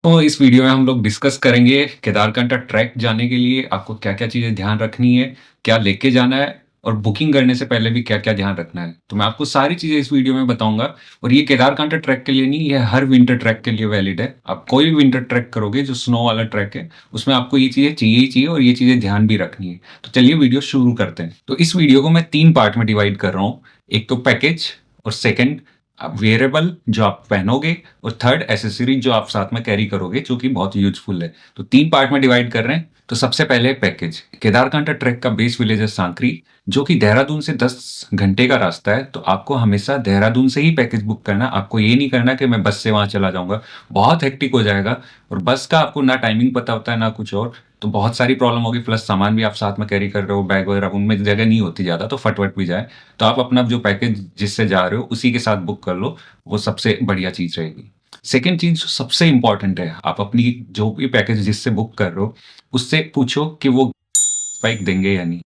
तो इस वीडियो में हम लोग डिस्कस करेंगे केदारकंठा ट्रैक जाने के लिए आपको क्या-क्या चीज़ें ध्यान रखनी है, क्या लेके जाना है और बुकिंग करने से पहले भी क्या-क्या ध्यान रखना है। तो मैं आपको सारी चीज़ें इस वीडियो में बताऊँगा और ये केदारकंठा ट्रैक के लिए नहीं, ये हर विंटर ट्रैक के लिए वैलिड है। आप कोई भी विंटर ट्रैक करोगे जो स्नो वाला ट्रैक है, उसमें आपको ये चीज़ें चाहिए ही चाहिए और ये चीज़ें ध्यान भी रखनी है। तो चलिए वीडियो शुरू करते हैं। तो इस वीडियो को मैं 3 पार्ट में डिवाइड कर रहा हूँ। एक तो पैकेज और सेकंड वेयरेबल जो आप पहनोगे और थर्ड एसेसरी जो आप साथ में कैरी करोगे जो कि बहुत यूजफुल है। तो 3 पार्ट में डिवाइड कर रहे हैं। तो सबसे पहले पैकेज। केदारकांठा ट्रैक का बेस विलेज है सांकरी, जो कि देहरादून से 10 घंटे का रास्ता है। तो आपको हमेशा देहरादून से ही पैकेज बुक करना। आपको ये नहीं करना कि मैं बस से वहाँ चला जाऊँगा, बहुत हेक्टिक हो जाएगा और बस का आपको ना टाइमिंग पता होता है ना कुछ और, तो बहुत सारी प्रॉब्लम होगी। प्लस सामान भी आप साथ में कैरी कर रहे हो, बैग वगैरह उनमें जगह नहीं होती ज़्यादा, तो फट-वट भी जाए। तो आप अपना जो पैकेज जिससे जा रहे हो उसी के साथ बुक कर लो, वो सबसे बढ़िया चीज़ रहेगी। सेकंड चीज़ जो सबसे इम्पोर्टेंट है, आप अपनी जो भी पैकेज जिससे बुक कर रहे हो, उससे पूछो कि वो स्पाइक देंगे या नहीं।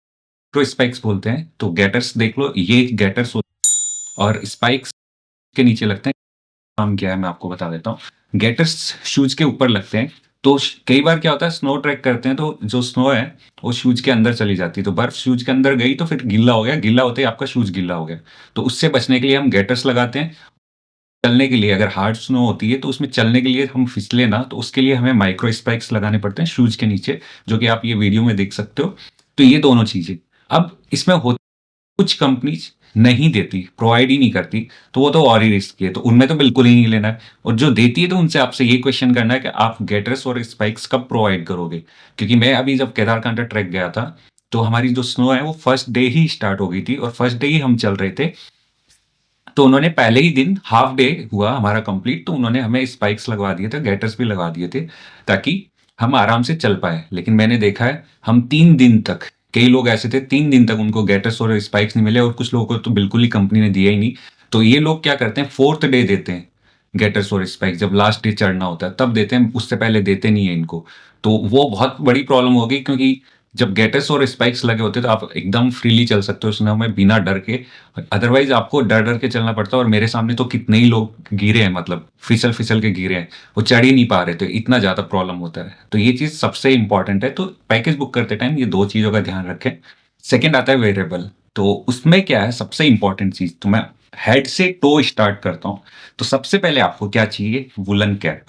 तो स्पाइक्स बोलते हैं, तो गेटर्स देख लो, ये गेटर्स और स्पाइक्स के नीचे लगते हैं। काम क्या है मैं आपको बता देता हूँ। गेटर्स शूज़ के ऊपर लगते हैं, तो कई बार क्या होता है स्नो ट्रैक करते हैं तो जो स्नो है वो शूज़ के अंदर चली जाती है, तो बर्फ शूज़ के अंदर गई तो फिर गीला हो गया, गीला होते ही आपका शूज़ गीला हो गया। तो उससे बचने के लिए हम गेटर्स लगाते हैं। चलने के लिए अगर हार्ड स्नो होती है तो उसमें चलने के लिए हम फिसले ना, तो उसके लिए हमें माइक्रो स्पाइक्स लगाने पड़ते हैं शूज़ के नीचे, जो कि आप ये वीडियो में देख सकते हो। तो ये दोनों चीज़ें। अब इसमें हो कुछ कंपनीज़ नहीं देती, प्रोवाइड ही नहीं करती, तो वो तो और ही रिस्की है, तो उनमें तो बिल्कुल ही नहीं लेना है। और जो देती है तो उनसे आपसे ये क्वेश्चन करना है कि आप गेटर्स और स्पाइक्स कब प्रोवाइड करोगे? क्योंकि मैं अभी जब केदारकांठा ट्रैक गया था, तो हमारी जो स्नो है वो फर्स्ट डे ही स्टार्ट हो गई थी और फर्स्ट डे ही हम चल रहे थे। तो उन्होंने पहले ही दिन हाफ डे हुआ हमारा कंप्लीट, तो उन्होंने हमें स्पाइक्स लगवा दिए थे, गेटर्स भी लगवा दिए थे, ताकि हम आराम से चल पाए। लेकिन मैंने देखा है हम 3 दिन तक, कई लोग ऐसे थे 3 दिन तक उनको गेटर्स और स्पाइक्स नहीं मिले और कुछ लोगों को तो बिल्कुल ही कंपनी ने दिया ही नहीं। तो ये लोग क्या करते हैं, 4th डे देते हैं गेटर्स और स्पाइक्स, जब लास्ट डे चढ़ना होता है तब देते हैं, उससे पहले देते नहीं है इनको। तो वो बहुत बड़ी प्रॉब्लम होगी, क्योंकि जब गेटर्स और स्पाइक्स लगे होते हैं तो आप एकदम फ्रीली चल सकते हो स्नो में बिना डर के। अदरवाइज आपको डर डर के चलना पड़ता है और मेरे सामने तो कितने ही लोग गिरे हैं, मतलब फिसल फिसल के गिरे हैं, वो चढ़ ही नहीं पा रहे थे, इतना ज्यादा प्रॉब्लम होता है। तो ये चीज सबसे इंपॉर्टेंट है, तो पैकेज बुक करते टाइम ये दो चीजों का ध्यान रखें। सेकंड आता है वेरिएबल। तो उसमें क्या है सबसे इंपॉर्टेंट चीज, तो मैं हेड से टो स्टार्ट करता हूँ। तो सबसे पहले आपको क्या चाहिए, woollen cap.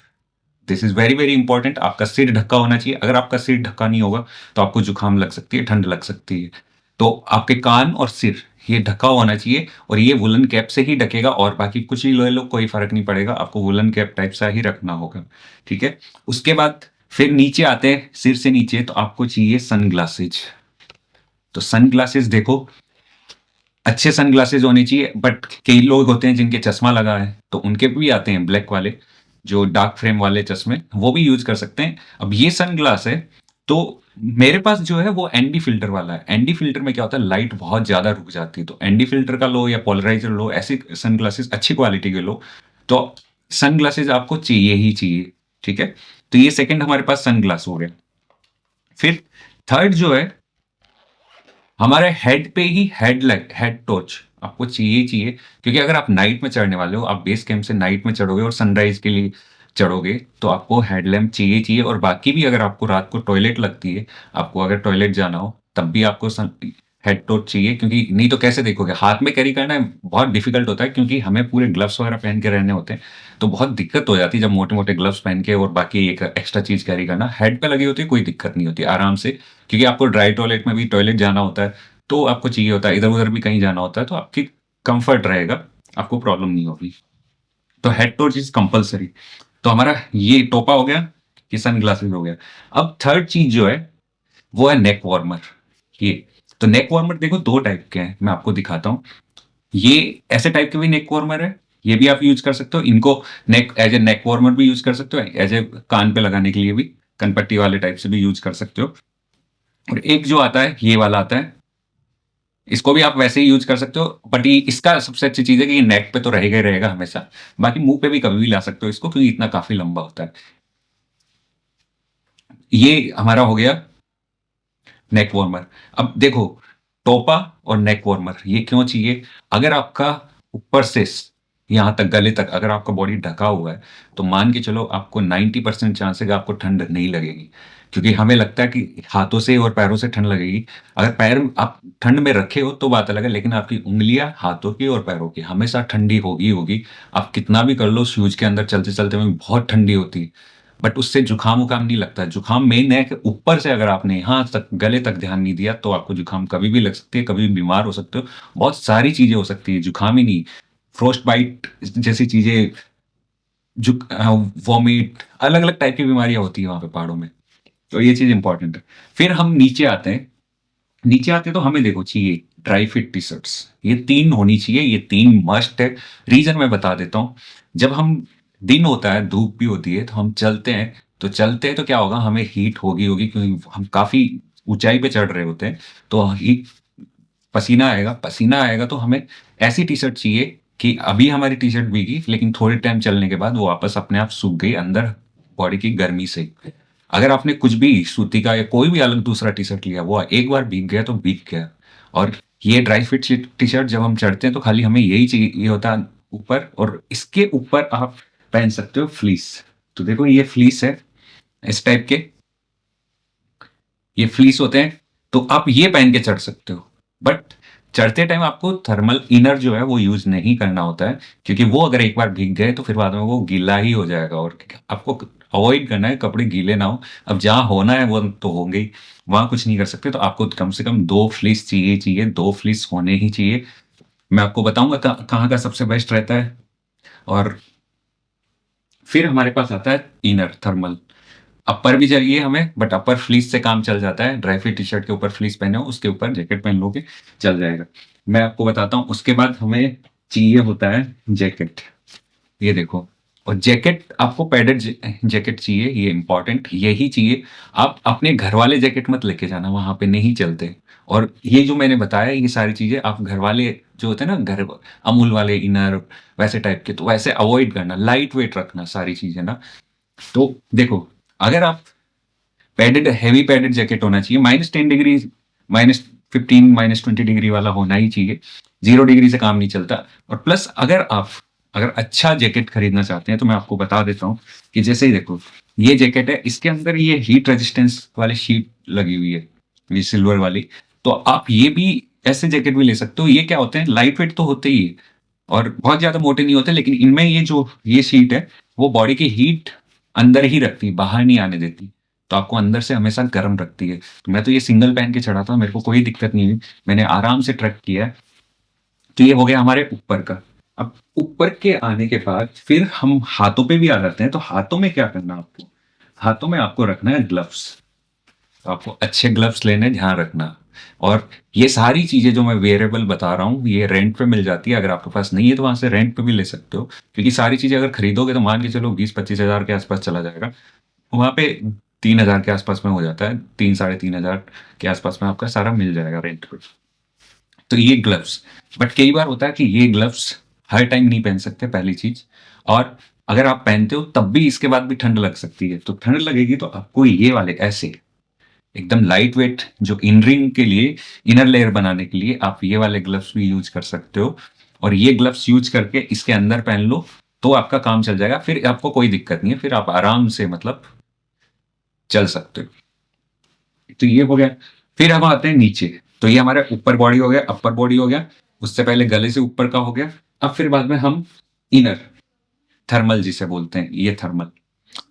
This is very very important. आपका सिर ढका होना चाहिए, अगर आपका सिर ढका नहीं होगा तो आपको जुकाम लग सकती है, ठंड लग सकती है। तो आपके कान और सिर ये ढका होना चाहिए, और ये वुलन कैप से ही ढकेगा, और बाकी कुछ ही ले लो कोई फर्क नहीं पड़ेगा, आपको वुलन कैप टाइप सा ही रखना होगा। ठीक है। उसके बाद फिर नीचे आते हैं, सिर से नीचे तो आपको चाहिए सनग्लासेज। तो सनग्लासेज देखो, अच्छे सनग्लासेज होने चाहिए, बट कई लोग होते हैं जिनके चश्मा लगा है तो उनके भी आते हैं ब्लैक वाले, जो डार्क फ्रेम वाले चश्मे, वो भी यूज कर सकते हैं। अब ये सनग्लास है, तो मेरे पास जो है वो एनडी फिल्टर वाला है। एनडी फिल्टर में क्या होता है, लाइट बहुत ज्यादा रुक जाती है, तो एनडी फिल्टर का लो या पोलराइजर लो, ऐसी सनग्लासेस अच्छी क्वालिटी के लो। तो सनग्लासेस आपको चाहिए ही चाहिए। ठीक है। तो ये सेकंड हमारे पास सनग्लास हो गया। फिर थर्ड जो है, हमारे हेड पे ही हेड टॉर्च आपको चाहिए ही चाहिए, क्योंकि अगर आप नाइट में चढ़ने वाले हो, आप बेस कैंप से नाइट में चढ़ोगे और सनराइज के लिए चढ़ोगे, तो आपको हेडलैम्प चाहिए ही चाहिए। और बाकी भी अगर आपको रात को टॉयलेट लगती है, आपको अगर टॉयलेट जाना हो तब भी आपको हेड टॉर्च चाहिए, क्योंकि नहीं तो कैसे देखोगे, हाथ में कैरी करना बहुत डिफिकल्ट होता है, क्योंकि हमें पूरे ग्लव्स वगैरह पहन के रहने होते हैं। तो बहुत दिक्कत हो जाती है जब मोटे मोटे ग्लव्स पहन के और बाकी एक एक्स्ट्रा चीज कैरी करना। हेड पे लगी होती है कोई दिक्कत नहीं होती, आराम से, क्योंकि आपको ड्राई टॉयलेट में भी टॉयलेट जाना होता है, तो आपको चाहिए होता है, इधर-उधर भी कहीं जाना होता है, तो आपकी कंफर्ट रहेगा, आपको प्रॉब्लम नहीं होगी। तो हेड टॉर्च इज़ कंपल्सरी। तो हमारा ये टोपा हो गया, ये सनग्लासेस हो गया। अब थर्ड चीज़ जो है, वो है नेक वार्मर। ये, तो नेक वार्मर देखो 2 टाइप के हैं, मैं आपको दिखाता हूँ। ये ऐसे टाइप के भी नेक वार्मर है, ये भी आप यूज़ कर सकते हो। इनको नेक एज़ ए नेक वार्मर भी यूज़ कर सकते हो, एज़ ए कान पे लगाने के लिए भी, कनपट्टी वाले टाइप से भी यूज़ कर सकते हो। और एक जो आता है, ये वाला आता है, इसको भी आप वैसे ही यूज़ कर सकते हो, बट ये इसका सबसे अच्छी चीज़ है कि ये नेक पे तो रहेगा ही रहेगा हमेशा। बाकी मुँह पे भी कभी भी ला सकते हो इसको, क्योंकि इतना काफ़ी लंबा होता है। ये हमारा हो गया नेक वार्मर। अब देखो, टोपा और नेक वार्मर ये क्यों चाहिए? अगर आपका ऊपर से यहाँ तक गले तक अगर आपका बॉडी ढका हुआ है, तो मान के चलो आपको 90% चांस है कि आपको ठंड नहीं लगेगी। क्योंकि हमें लगता है कि हाथों से और पैरों से ठंड लगेगी। अगर पैर आप ठंड में रखे हो तो बात अलग है, लेकिन आपकी उँगलियाँ हाथों की और पैरों की हमेशा ठंडी होगी ही होगी। आप कितना भी कर लो शूज़ के अंदर चलते-चलते में बहुत ठंडी होती है। बट उससे जुकाम-वुकाम नहीं लगता है। जुकाम मेन है कि ऊपर से अगर आपने यहाँ तक गले तक ध्यान नहीं दिया, तो आपको जुकाम कभी भी लग सकती है, कभी भी बीमार हो सकते हो। बहुत सारी चीज़ें हो सकती हैं, जुकाम ही नहीं, फ्रोस्ट बाइट जैसी चीज़ें, वॉमिट, अलग-अलग टाइप की बीमारियाँ होती हैं वहाँ पे पहाड़ों में। तो ये चीज़ इम्पोर्टेंट है। फिर हम नीचे आते हैं। नीचे आते हैं तो हमें देखो चाहिए ड्राई फिट टी-शर्ट्स। ये 3 होनी चाहिए, ये 3 मस्ट है। रीज़न मैं बता देता हूँ। जब हम दिन होता है, धूप भी होती है, तो हम चलते हैं तो क्या होगा, हमें हीट होगी क्योंकि हम काफ़ी ऊँचाई पे चढ़ रहे होते हैं। तो हीट पसीना आएगा तो हमें ऐसी टी-शर्ट चाहिए कि अभी हमारी टी-शर्ट भीगी, लेकिन थोड़े टाइम चलने के बाद वो वापस अपने आप सूख गई अंदर बॉडी की गर्मी से। अगर आपने कुछ भी सूती का या कोई भी अलग दूसरा टी-शर्ट लिया, वो एक बार भीग गया तो भीग गया। और ये ड्राई फिट टी-शर्ट जब हम चढ़ते हैं तो खाली हमें यही चाहिए होता है ऊपर, और इसके ऊपर आप पहन सकते हो फ्लीस। तो देखो ये फ्लीस है, इस टाइप के ये फ्लीस होते हैं, तो आप ये पहन के चढ़ सकते हो। बट चढ़ते टाइम आपको थर्मल इनर जो है वो यूज़ नहीं करना होता है, क्योंकि वो अगर एक बार भीग गए तो फिर बाद में वो गीला ही हो जाएगा, और आपको अवॉइड करना है कपड़े गीले ना हो। अब जहाँ होना है वो तो होंगे ही, वहाँ कुछ नहीं कर सकते, तो आपको कम से कम 2 फ्लीस चाहिए, 2 फ्लीस होने ही चाहिए। मैं आपको बताऊँगा कहाँ का सबसे बेस्ट रहता है। और फिर हमारे पास आता है इनर थर्मल। अपर भी चाहिए हमें, बट अपर फ्लीस से काम चल जाता है। ड्राई फिट टी-शर्ट के ऊपर फ्लीस पहने हो, उसके ऊपर जैकेट पहन लोगे, चल जाएगा। मैं आपको बताता हूँ, उसके बाद हमें चाहिए होता है जैकेट। ये देखो, और जैकेट आपको पैडेड जैकेट चाहिए, ये इम्पोर्टेंट यही चाहिए। आप अपने घर वाले जैकेट मत लेके जाना, वहाँ पे नहीं चलते। और ये जो मैंने बताया, ये सारी चीज़ें आप घर वाले जो होते हैं ना, घर अमूल वाले इनर वैसे टाइप के, तो वैसे अवॉइड करना, लाइट वेट रखना सारी चीज़ें ना। तो देखो, अगर आप हेवी पैडेड जैकेट होना चाहिए, -10 डिग्री, -15, -20 डिग्री वाला होना ही चाहिए। 0 डिग्री से काम नहीं चलता। और प्लस अगर अच्छा जैकेट खरीदना चाहते हैं, तो मैं आपको बता देता हूँ कि जैसे ही देखो, ये जैकेट है, इसके अंदर ये हीट रेजिस्टेंस वाली शीट लगी हुई है, ये सिल्वर वाली। तो आप ये भी ऐसे जैकेट भी ले सकते हो। ये क्या होते हैं, लाइट वेट तो होते ही है और बहुत ज़्यादा मोटे नहीं होते, लेकिन इनमें ये शीट है, वो बॉडी की हीट अंदर ही रखती है, बाहर नहीं आने देती। तो आपको अंदर से हमेशा गर्म रखती है। तो मैं तो ये सिंगल पहन के चढ़ा था, मेरे को कोई दिक्कत नहीं हुई। मैंने आराम से ट्रैक किया है। तो ये हो गया हमारे ऊपर का। अब ऊपर के आने के बाद फिर हम हाथों पे भी आ जाते हैं। तो हाथों में क्या करना है आपको? हाथों में आपको रखना है ग्लव्स। तो आपको अच्छे ग्लव्स लेने, ध्यान रखना। और ये सारी चीज़ें जो मैं वेयरेबल बता रहा हूँ, ये रेंट पे मिल जाती है। अगर आपके पास नहीं है तो वहाँ से रेंट पे भी ले सकते हो। क्योंकि सारी चीज़ें अगर खरीदोगे तो मान के चलो 20-25 हज़ार के आसपास चला जाएगा। वहाँ पे 3,000 के आसपास में हो जाता है। 3 साढ़े 3 हज़ार के आसपास में आपका सारा मिल जाएगा रेंट पे। तो ये ग्लव्स, बट कई बार होता है कि ये ग्लव्स हर टाइम नहीं पहन सकते, पहली चीज़। और अगर आप पहनते हो तब भी इसके बाद भी ठंड लग सकती है। तो ठंड लगेगी तो आपको ये वाले ऐसे एकदम लाइट वेट जो इन रिंग के लिए, इनर लेयर बनाने के लिए आप ये वाले ग्लव्स भी यूज़ कर सकते हो। और ये ग्लव्स यूज़ करके इसके अंदर पहन लो, तो आपका काम चल जाएगा। फिर आपको कोई दिक्कत नहीं है, फिर आप आराम से मतलब चल सकते हो। तो ये हो गया। फिर हम आते हैं नीचे। तो ये हमारा ऊपर बॉडी हो गया, अपर बॉडी हो गया। उससे पहले गले से ऊपर का हो गया। अब फिर बाद में हम इनर, थर्मल जिसे बोलते हैं, ये थर्मल।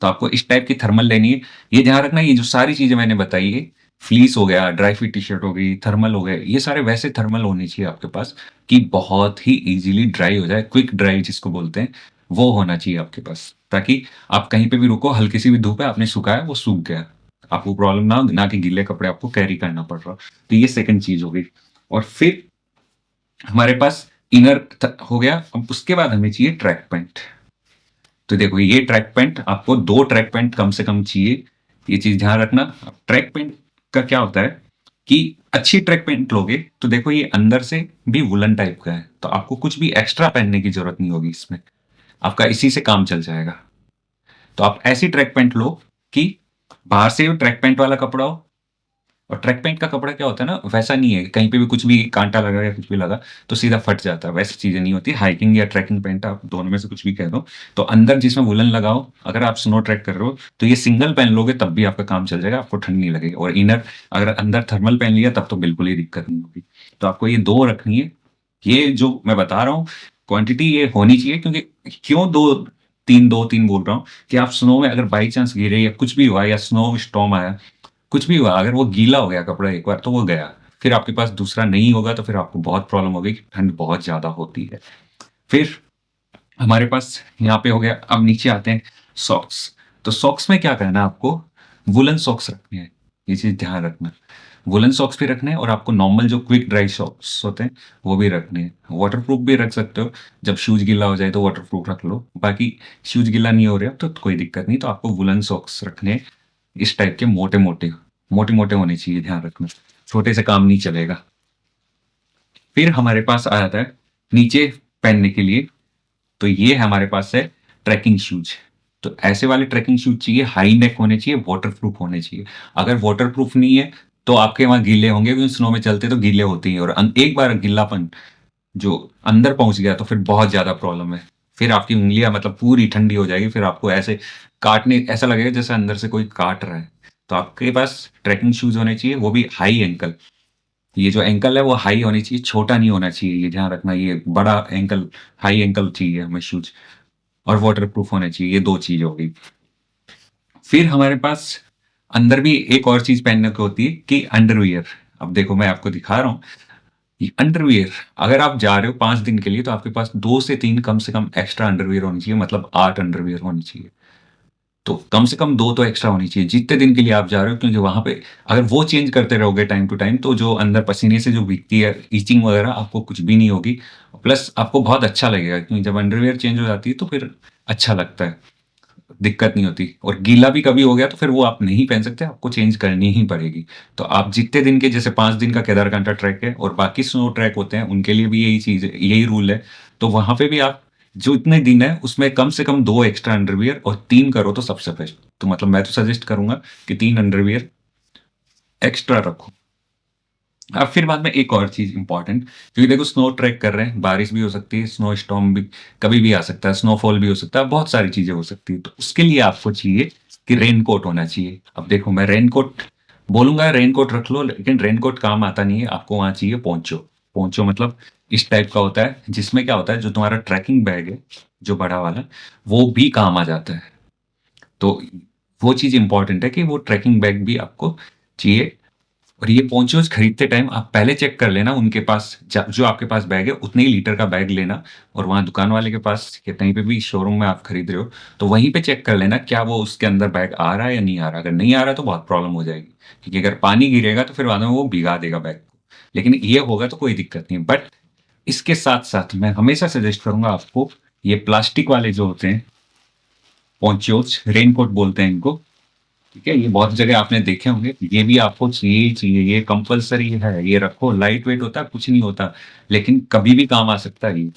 तो आपको इस टाइप की थर्मल लेनी है। ये ध्यान रखना, ये जो सारी चीज़ें मैंने बताई है, फ्लीस हो गया, ड्राई फिट टी-शर्ट हो गई, थर्मल हो गए, ये सारे वैसे थर्मल होने चाहिए आपके पास कि बहुत ही ईज़िली ड्राई हो जाए, क्विक ड्राई जिसको बोलते हैं, वो होना चाहिए आपके पास। ताकि आप कहीं पे भी रुको, हल्की सी भी धूप है, आपने सुखाया, वो सूख गया। आपको प्रॉब्लम ना कि गीले कपड़े आपको कैरी करना पड़ रहा हो। तो ये सेकंड चीज़ हो गई। और फिर हमारे पास इनर हो गया। अब उसके बाद हमें चाहिए ट्रैक पैंट। तो देखो, ये ट्रैक पैंट आपको 2 ट्रैक पैंट कम से कम चाहिए। ये चीज़ ध्यान रखना। अब ट्रैक पैंट का क्या होता है कि अच्छी ट्रैक पैंट लोगे तो देखो ये अंदर से भी वुलन टाइप का है, तो आपको कुछ भी एक्स्ट्रा पहनने की ज़रूरत नहीं होगी इसमें। आपका इसी से काम चल जाएगा। तो आप ऐसी ट्रैक पैंट लो कि बाहर से ट्रैक पैंट वाला कपड़ा हो, और ट्रैक पैंट का कपड़ा क्या होता है ना, वैसा नहीं है, कहीं पे भी कुछ भी काँटा लगा या कुछ भी लगा, तो सीधा फट जाता है, वैसी चीज़ें नहीं होती। हाइकिंग या ट्रैकिंग पैंट आप दोनों में से कुछ भी कह दो, तो अंदर जिसमें वूलन लगाओ, अगर आप स्नो ट्रैक कर रहे हो, तो ये सिंगल पहन लोगे तब भी आपका काम चल जाएगा, आपको ठंड नहीं लगेगी। और इनर अगर अंदर थर्मल पहन लिया तब तो बिल्कुल ही दिक्कत नहीं होगी। तो आपको ये 2 रखनी है। ये जो मैं बता रहा हूँ, क्वांटिटी ये होनी चाहिए, क्योंकि क्यों 2-3 बोल रहा हूँ कि आप स्नो में अगर बाई चांस गिरे या कुछ भी हुआ या स्नो स्टॉर्म आया, कुछ भी हुआ, अगर वो गीला हो गया कपड़ा एक बार तो वो गया। फिर आपके पास दूसरा नहीं होगा तो फिर आपको बहुत प्रॉब्लम होगी, कि ठंड बहुत ज़्यादा होती है। फिर हमारे पास यहाँ पे हो गया, अब नीचे आते हैं सॉक्स। तो सॉक्स में क्या करना है आपको, वुलन सॉक्स रखने हैं, ये चीज़ ध्यान रखना। वुलन सॉक्स भी रखने हैं और आपको नॉर्मल जो क्विक ड्राई सॉक्स होते हैं वो भी रखने हैं। वाटरप्रूफ भी रख सकते हो, जब शूज़ गीला हो जाए तो वाटरप्रूफ रख लो, बाकी शूज़ गीला नहीं हो रहे तो कोई दिक्कत नहीं, तो आपको वुलन सॉक्स रखने हैं। इस टाइप के मोटे-मोटे, मोटे-मोटे होने चाहिए, ध्यान रखना, छोटे से काम नहीं चलेगा। फिर हमारे पास आ जाता है नीचे पहनने के लिए, तो ये हमारे पास है ट्रैकिंग शूज़। तो ऐसे वाले ट्रैकिंग शूज़ चाहिए, हाई नेक होने चाहिए, वाटरप्रूफ होने चाहिए। अगर वाटरप्रूफ नहीं है, तो आपके वहाँ गीले होंगे, क्योंकि स्नो में चलते तो गीले होते ही हैं, और एक बार गीलापन जो अंदर पहुँच गया तो फिर बहुत ज़्यादा प्रॉब्लम है। फिर आपकी उँगलियाँ मतलब पूरी ठंडी हो जाएगी, फिर आपको ऐसे काटने ऐसा लगेगा जैसे अंदर से कोई काट रहा है। तो आपके पास ट्रैकिंग शूज़ होने चाहिए, वो भी हाई एंकल। ये जो एंकल है वो हाई होनी चाहिए, छोटा नहीं होना चाहिए, ये ध्यान रखना, ये बड़ा एंकल, हाई एंकल चाहिए हमें शूज़, और वाटरप्रूफ होने चाहिए, ये 2 चीज़ हो गई। फिर हमारे पास अंदर भी एक और चीज़ पहनने को होती है कि अंडरवियर। अब देखो मैं आपको दिखा रहा हूँ, ये अंडरवियर, अगर आप जा रहे हो 5 दिन के लिए तो आपके पास 2 से 3 एक्स्ट्रा अंडरवियर होनी चाहिए, मतलब 8 अंडरवियर होनी चाहिए। तो कम से कम 2 तो एक्स्ट्रा होनी चाहिए जितने दिन के लिए आप जा रहे हो, क्योंकि वहाँ पे अगर वो चेंज करते रहोगे टाइम टू टाइम, तो जो अंदर पसीने से जो भीगती है, इचिंग वगैरह, आपको कुछ भी नहीं होगी। प्लस आपको बहुत अच्छा लगेगा, क्योंकि जब अंडरवियर चेंज हो जाती है तो फिर अच्छा लगता है, दिक्कत नहीं होती। और गीला भी कभी हो गया तो फिर वो आप नहीं पहन सकते, आपको चेंज करनी ही पड़ेगी। तो आप जितने दिन के, जैसे 5 दिन का केदारकांठा ट्रैक है और बाकी स्नो ट्रैक होते हैं, उनके लिए भी यही चीज़ है, यही रूल है। तो वहाँ पे भी आप जो इतने दिन है उसमें कम से कम 2 एक्स्ट्रा अंडरवियर, और 3 करो तो सबसे बेस्ट। तो मतलब मैं तो सजेस्ट करूँगा कि 3 अंडरवियर एक्स्ट्रा रखो। अब फिर बाद में एक और चीज़ इम्पोर्टेंट, क्योंकि देखो स्नो ट्रैक कर रहे हैं, बारिश भी हो सकती है, स्नो स्टॉर्म भी कभी भी आ सकता है, स्नोफॉल भी हो सकता है, बहुत सारी चीज़ें हो सकती है। तो उसके लिए आपको चाहिए कि रेनकोट होना चाहिए। अब देखो मैं रेनकोट बोलूँगा, रेनकोट रख लो, लेकिन रेनकोट काम आता नहीं है, आपको वहाँ चाहिए पोंचो। पोंचो मतलब इस टाइप का होता है, जिसमें क्या होता है, जो तुम्हारा ट्रैकिंग बैग है, जो बड़ा वाला, वो भी काम आ जाता है। तो वो चीज़ इम्पोर्टेंट है कि वो ट्रैकिंग बैग भी आपको चाहिए। और ये पोंचोज़ खरीदते टाइम आप पहले चेक कर लेना उनके पास, जो आपके पास बैग है उतने ही लीटर का बैग लेना, और वहाँ दुकान वाले के पास या कहीं पे भी शोरूम में आप खरीद रहे हो, तो वहीं पे चेक कर लेना क्या वो उसके अंदर बैग आ रहा है या नहीं आ रहा। अगर नहीं आ रहा है तो बहुत प्रॉब्लम हो जाएगी, क्योंकि अगर पानी गिरेगा तो फिर बाद में वो भिगा देगा बैग को। लेकिन ये होगा तो कोई दिक्कत नहीं। बट इसके साथ-साथ मैं हमेशा सजेस्ट करूँगा आपको, ये प्लास्टिक वाले जो होते हैं पोंचोज़, रेनकोट बोलते हैं इनको, ठीक है? ये बहुत जगह आपने देखे होंगे, ये भी आपको चाहिए ही चाहिए, ये कंपल्सरी है, ये रखो, लाइट वेट होता है, कुछ नहीं होता, लेकिन कभी भी काम आ सकता है ये,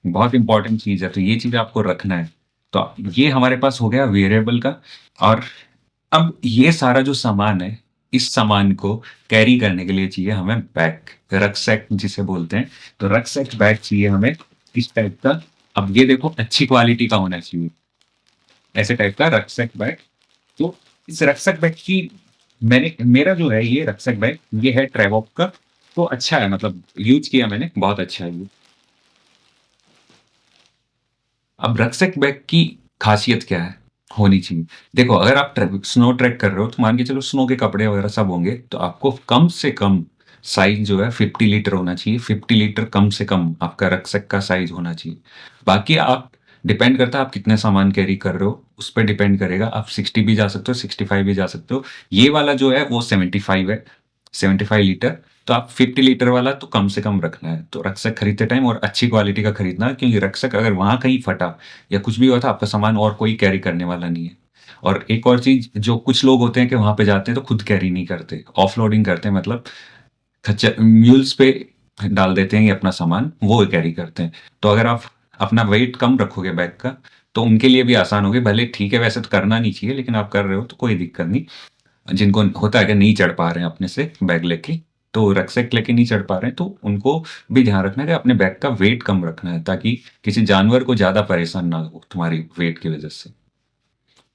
बहुत इंपॉर्टेंट चीज़ है, तो ये चीज़ आपको रखना है। तो ये हमारे पास हो गया वेरिएबल का। और अब ये सारा जो सामान है, इस सामान को कैरी करने के लिए चाहिए हमें बैग, रक्सैक जिसे बोलते हैं। तो रक्सैक बैग चाहिए हमें इस टाइप का। अब ये देखो अच्छी क्वालिटी का होना चाहिए, ऐसे टाइप का रक्सैक बैग। तो इस रक्सक बैग की, मैंने मेरा जो है ये रक्सक बैग, ये है ट्रेवॉक का। तो अच्छा है, मतलब यूज़ किया मैंने, बहुत अच्छा है ये। अब रक्सक बैग की ख़ासियत क्या है, होनी चाहिए? देखो अगर आप स्नो ट्रैक कर रहे हो तो मान के चलो स्नो के कपड़े वगैरह सब होंगे, तो आपको कम से कम साइज़ जो है 50 लीटर होना चाहिए, 50 लीटर कम से कम आपका रक्सक का साइज़ होना चाहिए। बाकी आप, डिपेंड करता है आप कितने सामान कैरी कर रहे हो, उस पे डिपेंड करेगा। आप 60 भी जा सकते हो, 65 भी जा सकते हो। ये वाला जो है वो 75 है, 75 लीटर। तो आप 50 लीटर वाला तो कम से कम रखना है। तो रक्सक खरीदते टाइम और अच्छी क्वालिटी का खरीदना, क्योंकि रक्सक अगर वहाँ कहीं फटा या कुछ भी हुआ था, आपका सामान और कोई कैरी करने वाला नहीं है। और एक और चीज़, जो कुछ लोग होते हैं कि वहाँ पे जाते हैं तो खुद कैरी नहीं करते, ऑफलोडिंग करते हैं, मतलब खच्चर म्यूल्स पे डाल देते हैं ये अपना सामान, वो कैरी करते हैं। तो अगर आप अपना वेट कम रखोगे बैग का, तो उनके लिए भी आसान होगी। भले ठीक है, वैसे तो करना नहीं चाहिए, लेकिन आप कर रहे हो तो कोई दिक्कत नहीं। जिनको होता है कि नहीं चढ़ पा रहे हैं अपने से बैग लेके, तो रक्सैक लेके नहीं चढ़ पा रहे हैं, तो उनको भी ध्यान रखना है कि अपने बैग का वेट कम रखना है, ताकि किसी जानवर को ज़्यादा परेशान ना हो तुम्हारी वेट की वज़ह से।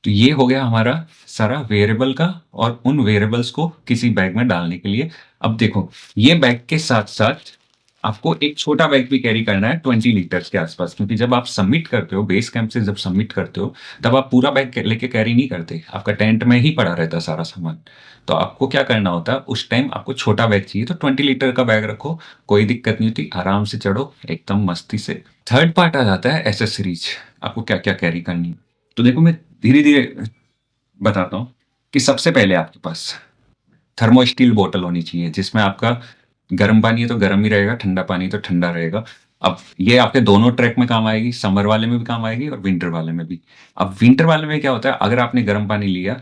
तो ये हो गया हमारा सारा वेरिएबल का और उन वेरिएबल्स को किसी बैग में डालने के लिए। अब देखो, ये बैग के साथ-साथ आपको एक छोटा बैग भी कैरी करना है 20 लीटर्स के आसपास, क्योंकि जब आप सबमिट करते हो, बेस कैंप से जब सबमिट करते हो, तब आप पूरा बैग लेके कैरी नहीं करते। आपका टेंट में ही पड़ा रहता है सारा सामान। तो आपको क्या करना होता है, उस टाइम आपको छोटा बैग चाहिए तो 20 लीटर का बैग रखो, कोई दिक्कत नहीं होती, आराम से चढ़ो एकदम मस्ती से। थर्ड पार्ट आ जाता है एक्सेसरीज़, आपको क्या-क्या कैरी करनी है। तो देखो, मैं धीरे-धीरे बताता हूँ कि सबसे पहले आपके पास थर्मो स्टील बोतल होनी चाहिए, जिसमें आपका गर्म पानी है तो गर्म ही रहेगा, ठंडा पानी तो ठंडा रहेगा। अब ये आपके दोनों ट्रैक में काम आएगी, समर वाले में भी काम आएगी और विंटर वाले में भी। अब विंटर वाले में क्या होता है, अगर आपने गर्म पानी लिया,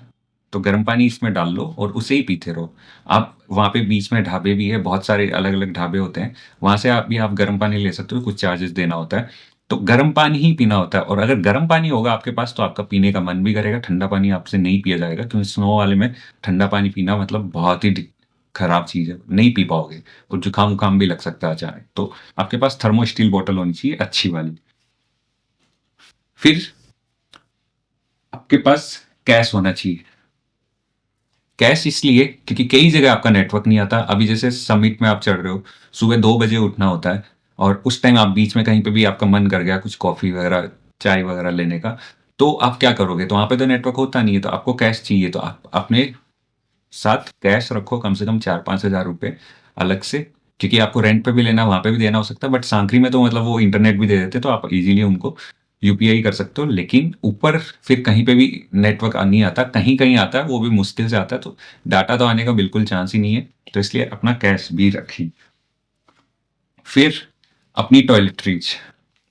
तो गर्म पानी इसमें डाल लो और उसे ही पीते रहो। आप वहाँ पे बीच में ढाबे भी है, बहुत सारे अलग-अलग ढाबे होते हैं, वहाँ से आप गर्म पानी ले सकते हो, कुछ चार्जेस देना होता है। तो गर्म पानी ही पीना होता है, और अगर गर्म पानी होगा आपके पास तो आपका पीने का मन भी करेगा, ठंडा पानी आपसे नहीं पिया जाएगा, क्योंकि स्नो वाले में ठंडा पानी पीना मतलब बहुत ही खराब चीज़ है, नहीं पी पाओगे और जुकाम-वुकाम भी लग सकता है अचानक। तो आपके पास थर्मो स्टील बॉटल होनी चाहिए अच्छी वाली। फिर आपके पास कैश होना चाहिए। कैश इसलिए क्योंकि कई जगह आपका नेटवर्क नहीं आता। अभी जैसे समिट में आप चढ़ रहे हो, सुबह 2 बजे उठना होता है और उस टाइम आप बीच में कहीं पे भी आपका मन कर गया कुछ कॉफ़ी वगैरह, चाय वगैरह लेने का, तो आप क्या करोगे? तो वहाँ पे तो नेटवर्क होता नहीं है, तो आपको कैश चाहिए। तो आप अपने साथ कैश रखो, कम से कम 4-5 हज़ार रुपए अलग से, क्योंकि आपको रेंट पे भी लेना, वहाँ पे भी देना हो सकता है। बट सांकरी में तो मतलब वो इंटरनेट भी दे देते हैं, तो आप इज़िली उनको यूपीआई कर सकते हो। लेकिन ऊपर फिर कहीं पे भी नेटवर्क नहीं आता, कहीं-कहीं आता है, वो भी मुश्किल से आता है, तो डाटा तो आने का बिल्कुल चांस ही नहीं है। तो इसलिए अपना कैश भी रखिए। फिर अपनी टॉयलेटरीज़।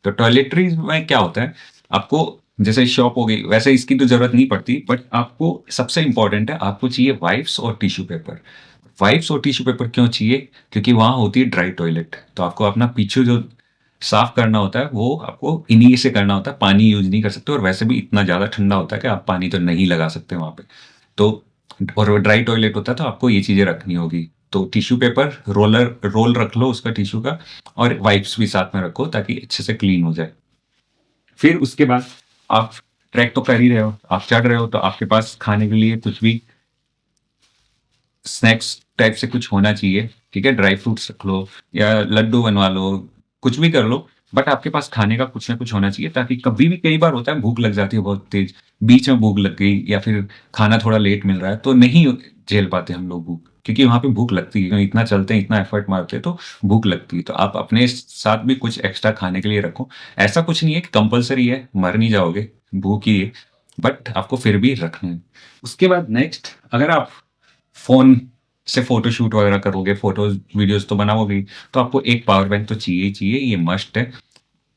तो टॉयलेटरीज़ में क्या होता है, आपको जैसे शॉप हो गई, वैसे इसकी तो ज़रूरत नहीं पड़ती, बट आपको सबसे इम्पोर्टेंट है, आपको चाहिए वाइप्स और टिश्यू पेपर। वाइप्स और टिश्यू पेपर क्यों चाहिए? क्योंकि वहाँ होती है ड्राई टॉयलेट, तो आपको अपना पीछू जो साफ करना होता है, वो आपको इन्हीं से करना होता है, पानी यूज़ नहीं कर सकते, और वैसे भी इतना ज़्यादा ठंडा होता है कि आप पानी तो नहीं लगा सकते वहाँ पे। तो और वो ड्राई टॉयलेट होता है, तो आपको ये चीज़ें रखनी होगी। तो टिश्यू पेपर, रोल रख लो उसका टिश्यू का, और वाइप्स भी साथ में रखो ताकि अच्छे से क्लीन हो जाए। फिर उसके बाद आप ट्रैक तो कर ही रहे हो, आप चढ़ रहे हो, तो आपके पास खाने के लिए कुछ भी स्नैक्स टाइप से कुछ होना चाहिए, ठीक है? ड्राई फ्रूट्स रख लो या लड्डू बनवा लो, कुछ भी कर लो, बट आपके पास खाने का कुछ ना कुछ होना चाहिए, ताकि कभी भी, कई बार होता है भूख लग जाती है बहुत तेज़, बीच में भूख लग गई या फिर खाना थोड़ा लेट मिल रहा है, तो नहीं झेल पाते हम लोग भूख, क्योंकि वहाँ पे भूख लगती है, क्योंकि इतना चलते हैं, इतना एफर्ट मारते हैं, तो भूख लगती है। तो आप अपने साथ भी कुछ एक्स्ट्रा खाने के लिए रखो। ऐसा कुछ नहीं है कि कंपल्सरी है, मर नहीं जाओगे, भूख ही है, बट आपको फिर भी रखना है। उसके बाद नेक्स्ट, अगर आप फ़ोन से फ़ोटोशूट वगैरह करोगे, फ़ोटोज़, वीडियोज़ तो बनाओगे ही, तो आपको एक पावर बैंक तो चाहिए ही चाहिए, ये मस्ट है।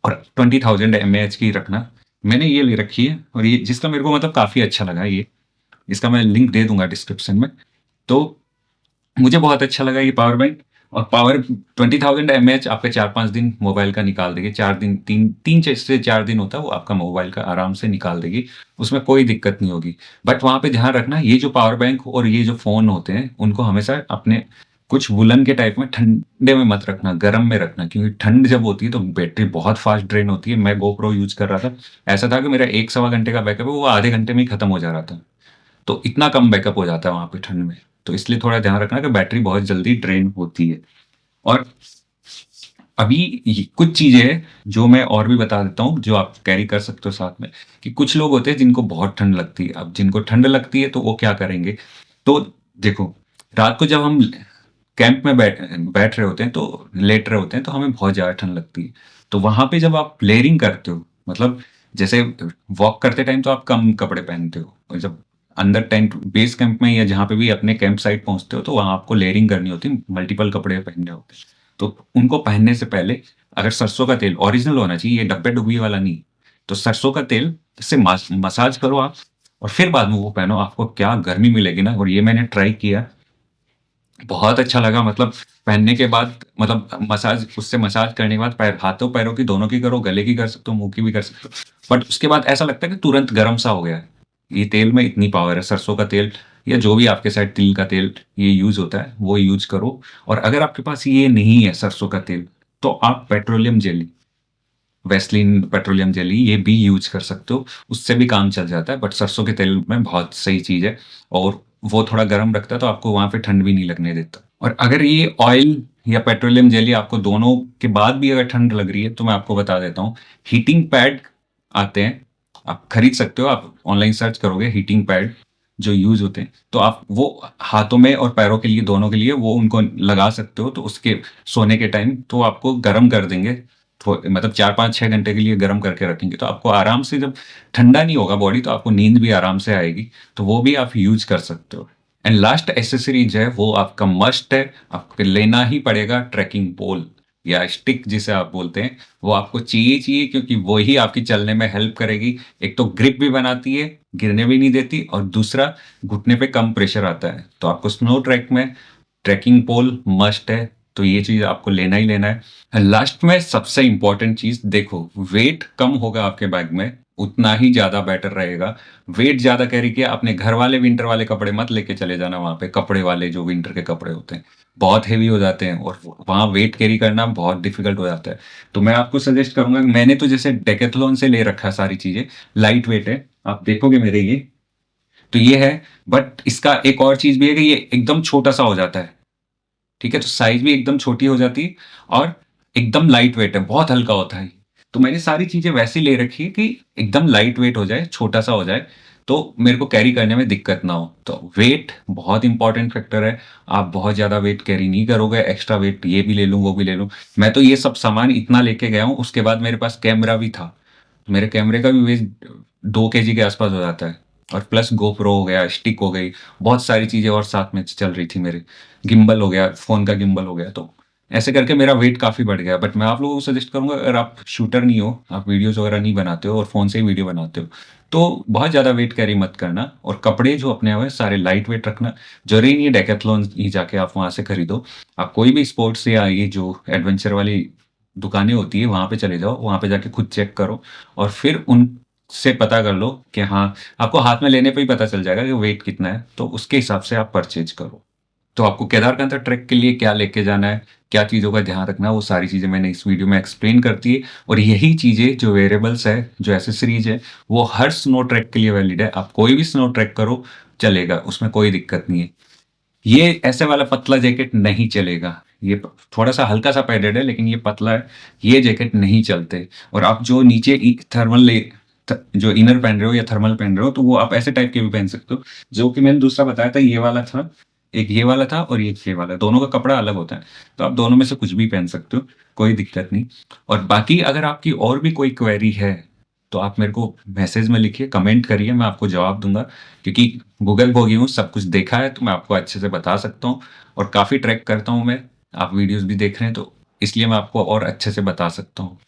और 20,000 एमएएच की रखना। मैंने ये ले रखी है, और ये जिसका मेरे को मतलब काफ़ी अच्छा लगा ये, इसका मैं लिंक दे दूँगा डिस्क्रिप्शन में। तो मुझे बहुत अच्छा लगा ये पावर बैंक, और पावर 20,000 एमएएच आपके 4-5 दिन मोबाइल का निकाल देगी। 4 दिन, 3 से 4 दिन होता है वो आपका मोबाइल का, आराम से निकाल देगी। उसमें कोई दिक्कत नहीं होगी। बट वहाँ पे ध्यान रखना, ये जो पावर बैंक और ये जो फ़ोन होते हैं, उनको हमेशा अपने कुछ वूलन के टाइप में ठंडे में मत रखना, गर्म में रखना, क्योंकि ठंड जब होती है तो बैटरी बहुत फ़ास्ट ड्रेन होती है। मैं गोप्रो यूज़ कर रहा था। ऐसा था कि मेरा 1 सवा घंटे का बैकअप है, वो आधे घंटे में ही खत्म हो जा रहा था। तो इतना कम बैकअप हो जाता है वहाँ पे ठंड में। तो इसलिए थोड़ा ध्यान रखना कि बैटरी बहुत जल्दी ड्रेन होती है। और अभी ये कुछ चीज़ें हैं जो मैं और भी बता देता हूँ, जो आप कैरी कर सकते हो साथ में, कि कुछ लोग होते हैं जिनको बहुत ठंड लगती है। अब जिनको ठंड लगती है तो वो क्या करेंगे? तो देखो, रात को जब हम कैंप में बैठ रहे होते हैं, तो लेट रहे होते हैं, तो हमें बहुत ज़्यादा ठंड लगती है। तो वहाँ पे जब आप लेयरिंग करते हो, मतलब जैसे वॉक करते टाइम तो आप कम कपड़े पहनते हो, और जब अंदर टेंट बेस कैंप में या जहाँ पे भी अपने कैंप साइट पहुँचते हो, तो वहाँ आपको लेयरिंग करनी होती है, मल्टीपल कपड़े पहनने होते हैं। तो उनको पहनने से पहले अगर सरसों का तेल ओरिजिनल होना चाहिए, ये डब्बे-डुब्बी वाला नहीं। तो सरसों का तेल से मसाज करो आप, और फिर बाद में वो पहनो, आपको क्या गर्मी मिलेगी ना, और ये मैंने ट्राई किया, बहुत अच्छा लगा। मतलब पहनने के बाद, मतलब मसाज करने के बाद पैर, हाथों पैरों की दोनों की करो, गले की कर सकते हो, मुँह की भी कर सकते हो। बट उसके बाद ऐसा लगता है कि तुरंत गरम सा हो गया है। ये तेल में इतनी पावर है, सरसों का तेल या जो भी आपके साइड तिल का तेल ये यूज़ होता है, वो यूज़ करो। और अगर आपके पास ये नहीं है सरसों का तेल, तो आप petroleum jelly, Vaseline petroleum jelly ये भी यूज़ कर सकते हो, उससे भी काम चल जाता है। बट सरसों के तेल में बहुत सही चीज़ है और वो थोड़ा गर्म रखता है, तो आपको वहाँ पे ठंड भी नहीं लगने देता। और अगर ये ऑयल या पेट्रोलियम जेली आपको दोनों के बाद भी अगर ठंड लग रही है, तो मैं आपको बता देता हूँ, हीटिंग पैड आते हैं, आप खरीद सकते हो। आप ऑनलाइन सर्च करोगे हीटिंग पैड जो यूज़ होते हैं, तो आप वो हाथों में और पैरों के लिए, दोनों के लिए वो उनको लगा सकते हो। तो उसके सोने के टाइम तो आपको गर्म कर देंगे, मतलब 4-5-6 घंटे के लिए गर्म करके रखेंगे, तो आपको आराम से, जब ठंडा नहीं होगा बॉडी, तो आपको नींद भी आराम से आएगी। तो वो भी आप यूज़ कर सकते हो। एंड लास्ट एसेसरीज है, वो आपका मस्ट है, आपको लेना ही पड़ेगा, ट्रैकिंग पोल या स्टिक जिसे आप बोलते हैं। वो आपको चाहिए क्योंकि वो ही आपकी चलने में हेल्प करेगी। एक तो ग्रिप भी बनाती है, गिरने भी नहीं देती, और दूसरा घुटने पे कम प्रेशर आता है। तो आपको स्नो ट्रैक में ट्रैकिंग पोल मस्ट है, तो ये चीज़ आपको लेना ही लेना है। लास्ट में सबसे इंपॉर्टेंट चीज़ देखो, वेट कम होगा आपके बैग में, उतना ही ज़्यादा बेटर रहेगा। वेट ज़्यादा कैरी किया, अपने घर वाले विंटर वाले कपड़े मत लेके चले जाना वहाँ पे, कपड़े वाले जो विंटर के कपड़े होते हैं, बहुत हेवी हो जाते हैं और वहाँ वेट कैरी करना बहुत डिफ़िकल्ट हो जाता है। तो मैं आपको सजेस्ट करूँगा, मैंने तो जैसे डेकाथलॉन से ले रखा है सारी चीज़ें, लाइट वेट है, आप देखोगे मेरे ये, तो ये है। बट इसका एक और चीज़ भी है कि ये एकदम छोटा-सा हो जाता है, ठीक है? तो साइज़ भी एकदम छोटी हो जाती है और एकदम लाइट वेट है, बहुत हल्का होता है। तो मैंने सारी चीज़ें वैसी ले रखी है कि एकदम लाइट वेट हो जाए, छोटा-सा हो जाए, तो मेरे को कैरी करने में दिक्कत ना हो। तो वेट बहुत इम्पोर्टेंट फैक्टर है। आप बहुत ज़्यादा वेट कैरी नहीं करोगे, एक्स्ट्रा वेट ये भी ले लूँ, वो भी ले लूँ। मैं तो ये सब सामान इतना लेके गया हूँ, उसके बाद मेरे पास कैमरा भी था। मेरे कैमरे का भी वेट 2 केजी के आस-पास हो जाता है, और प्लस गोप्रो हो गया, स्टिक हो गई, बहुत सारी चीज़ें और साथ में चल रही थी मेरे। गिम्बल हो गया, फ़ोन का गिम्बल हो गया, तो ऐसे करके मेरा वेट काफ़ी बढ़ गया। बट मैं आप लोगों को सजेस्ट करूँगा, अगर आप शूटर नहीं हो, आप वीडियोज़ वगैरह नहीं बनाते हो और फ़ोन से ही वीडियो बनाते हो, तो बहुत ज़्यादा वेट कैरी मत करना, और कपड़े जो अपने हैं सारे लाइट वेट रखना। ज़रूरी नहीं है डेकाथलॉन ही जाके आप वहाँ से खरीदो। आप कोई भी स्पोर्ट्स या ये जो एडवेंचर वाली दुकानें होती है, वहाँ पे चले जाओ, वहाँ पे जाके खुद चेक करो और फिर उनसे पता कर लो कि हाँ, आपको हाथ में लेने पे ही पता चल जाएगा कि वेट कितना है, तो उसके हिसाब से आप परचेज़ करो। तो आपको केदारकंठ ट्रैक के लिए क्या लेके जाना है, क्या चीज़ों का ध्यान रखना है, वो सारी चीज़ें मैंने इस वीडियो में एक्सप्लेन कर दी है। और यही चीज़ें जो वेरिएबल्स है, जो एक्सेसरीज़ है, वो हर स्नो ट्रैक के लिए वैलिड है। आप कोई भी स्नो ट्रैक करो, चलेगा, उसमें कोई दिक्कत नहीं है। ये ऐसे वाला पतला जैकेट नहीं चलेगा। ये थोड़ा-सा हल्का-सा पैडेड है, लेकिन ये पतला है, ये जैकेट नहीं चलते। और आप जो नीचे थर्मल जो इनर पहन रहे हो या थर्मल पहन रहे हो, तो वो आप ऐसे टाइप के भी पहन सकते हो, जो कि मैंने दूसरा बताया था, ये वाला था। एक ये वाला था और एक ये वाला, दोनों का कपड़ा अलग होता है। तो आप दोनों में से कुछ भी पहन सकते हो, कोई दिक्कत नहीं। और बाकी अगर आपकी और भी कोई क्वेरी है, तो आप मेरे को मैसेज में लिखिए, कमेंट करिए, मैं आपको जवाब दूँगा। क्योंकि गूगल भोगी हूँ, सब कुछ देखा है, तो मैं आपको अच्छे से बता सकता हूँ, और काफ़ी ट्रैक करता हूँ मैं। आप वीडियोज़ भी देख रहे हैं, तो इसलिए मैं आपको और अच्छे से बता सकता हूँ।